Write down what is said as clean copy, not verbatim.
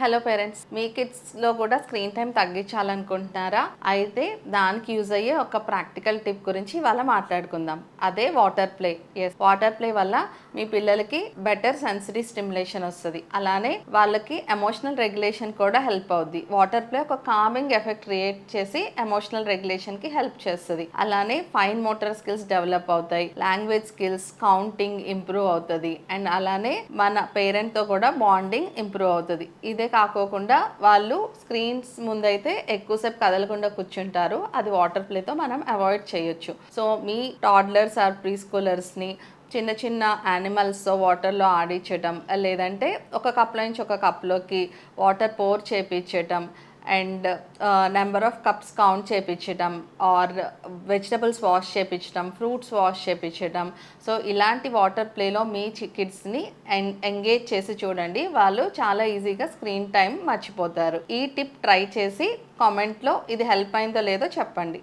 Hello parents, మీ కిడ్స్లో కూడా screen time తగ్గించాలనుకుంటున్నారా? అయితే దానికి యూజ్ అయ్యే ఒక ప్రాక్టికల్ టిప్ గురించి ఇవాళ మాట్లాడుకుందాం. అదే వాటర్ ప్లే. వాటర్ ప్లే వల్ల మీ పిల్లలకి బెటర్ సెన్సిటీ స్టిమ్యులేషన్ వస్తుంది. అలానే వాళ్ళకి ఎమోషనల్ రెగ్యులేషన్ కూడా హెల్ప్ అవుద్ది. వాటర్ ప్లే ఒక కామింగ్ ఎఫెక్ట్ క్రియేట్ చేసి ఎమోషనల్ రెగ్యులేషన్కి హెల్ప్ చేస్తుంది. అలానే ఫైన్ మోటార్ స్కిల్స్ డెవలప్ అవుతాయి, లాంగ్వేజ్ స్కిల్స్, కౌంటింగ్ ఇంప్రూవ్ అవుతుంది, అండ్ అలానే మన పేరెంట్తో కూడా బాండింగ్ ఇంప్రూవ్ అవుతుంది. ఇదే కాకోకుండా వాళ్ళు స్క్రీన్స్ ముందైతే ఎక్కువసేపు కదలకుండా కూర్చుంటారు. అది వాటర్ ప్లేతో మనం అవాయిడ్ చేయొచ్చు. సో మీ టాడ్లర్స్ ఆర్ ప్రీ స్కూలర్స్ని చిన్న చిన్న యానిమల్స్తో వాటర్లో ఆడించటం, లేదంటే ఒక కప్లో నుంచి ఒక కప్లోకి వాటర్ పోర్ చేపించటం, and number of cups count చేపించటం, ఆర్ వెజిటబుల్స్ వాష్ చేపించటం, ఫ్రూట్స్ వాష్ చేపించటం. సో ఇలాంటి వాటర్ ప్లేలో మీ కిడ్స్ని ఎంగేజ్ చేసి చూడండి. వాళ్ళు చాలా ఈజీగా స్క్రీన్ టైం మర్చిపోతారు. ఈ టిప్ ట్రై చేసి కామెంట్లో ఇది హెల్ప్ అయిందో లేదో చెప్పండి.